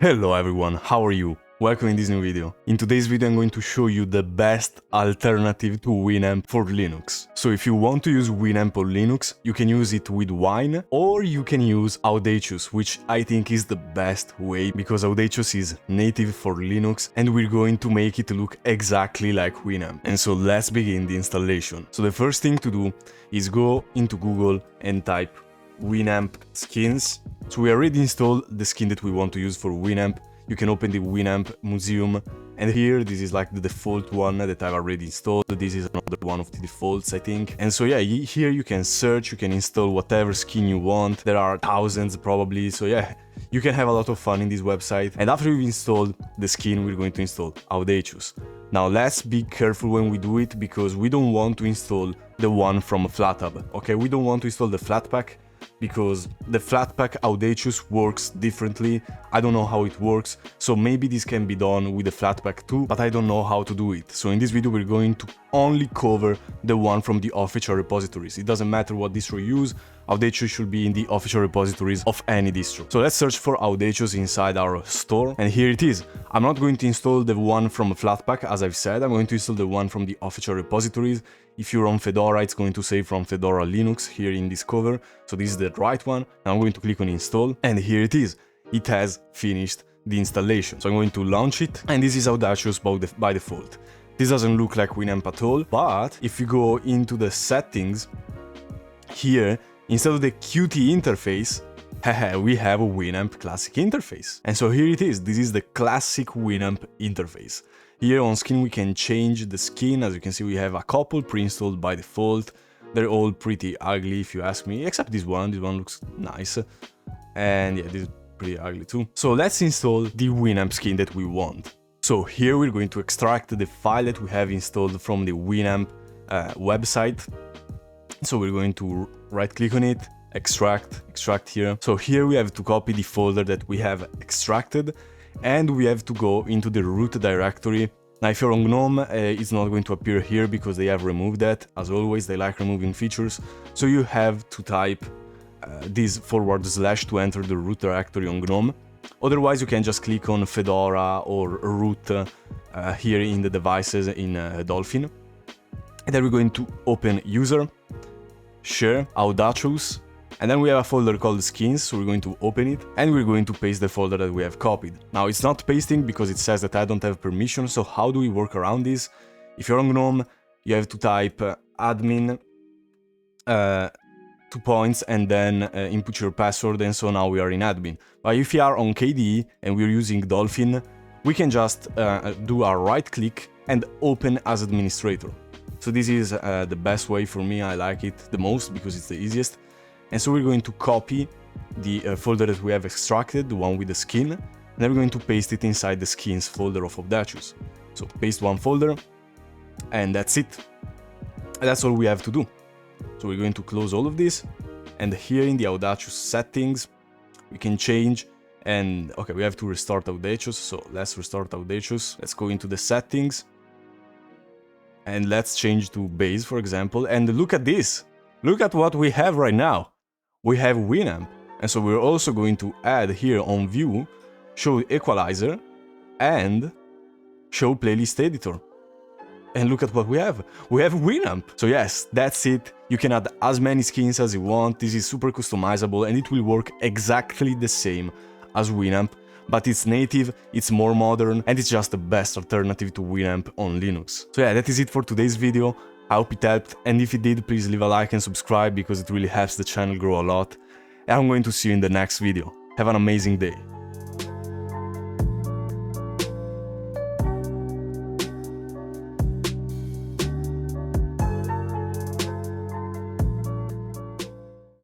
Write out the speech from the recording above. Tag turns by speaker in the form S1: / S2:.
S1: Hello everyone, how are you? Welcome in this new video. In today's video I'm going to show you the best alternative to Winamp for Linux. So if you want to use Winamp on Linux, you can use it with Wine or you can use Audacious, which I think is the best way because Audacious is native for Linux and we're going to make it look exactly like Winamp. And so let's begin the installation. So the first thing to do is go into Google and type Winamp skins. So we already installed the skin that we want to use for Winamp. You can open the Winamp museum, and here this is like the default one that I've already installed. This is another one of the defaults, I think. And so yeah, here you can search, you can install whatever skin you want. There are thousands probably, so yeah, you can have a lot of fun in this website. And after we've installed the skin, we're going to install Audacious. Now let's be careful when we do it because we don't want to install the one from FlatHub, okay? We don't want to install the Flatpak, because the Flatpak Audacious works differently. I don't know how it works, so maybe this can be done with the Flatpak too, but I don't know how to do it. So in this video we're going to only cover the one from the official repositories. It doesn't matter what distro you use, Audacious should be in the official repositories of any distro. So let's search for Audacious inside our store, and here it is. I'm not going to install the one from Flatpak, as I've said, I'm going to install the one from the official repositories. If you're on Fedora, it's going to say from Fedora Linux here in Discover. So this is the right one. Now I'm going to click on install, and here it is. It has finished the installation. So I'm going to launch it, and this is Audacious by default. This doesn't look like Winamp at all, but if you go into the settings, here, instead of the Qt interface, we have a Winamp classic interface. And so here it is. This is the classic Winamp interface. Here on skin we can change the skin. As you can see, we have a couple pre-installed by default. They're all pretty ugly if you ask me, except this one. This one looks nice. And yeah, this is pretty ugly too. So let's install the Winamp skin that we want. So here we're going to extract the file that we have installed from the Winamp website. So we're going to right click on it, extract here. So here we have to copy the folder that we have extracted, and we have to go into the root directory. Now if you're on GNOME, it's not going to appear here because they have removed that. As always, they like removing features. So you have to type this / to enter the root directory on GNOME. Otherwise, you can just click on Fedora or root here in the devices in Dolphin. And then we're going to open user, share, Audacious, and then we have a folder called skins, so we're going to open it, and we're going to paste the folder that we have copied. Now it's not pasting because it says that I don't have permission, so how do we work around this? If you're on GNOME, you have to type admin 2 points and then input your password, and so now we are in admin. But if you are on KDE and we're using Dolphin, we can just do a right click and open as administrator. So this is the best way for me. I like it the most because it's the easiest. And so we're going to copy the folder that we have extracted, the one with the skin, and then we're going to paste it inside the skins folder of Audacious. So paste one folder, and that's it. That's all we have to do. So we're going to close all of this, and here in the Audacious settings, we can change, and okay, we have to restart Audacious, so let's restart Audacious. Let's go into the settings, and let's change to base, for example, and look at this. Look at what we have right now. We have Winamp, and so we're also going to add here on view, show equalizer, and show playlist editor. And look at what we have. We have Winamp. So yes, that's it. You can add as many skins as you want. This is super customizable and it will work exactly the same as Winamp, but it's native, it's more modern, and it's just the best alternative to Winamp on Linux. So yeah, that is it for today's video. I hope it helped, and if it did, please leave a like and subscribe because it really helps the channel grow a lot. And I'm going to see you in the next video. Have an amazing day.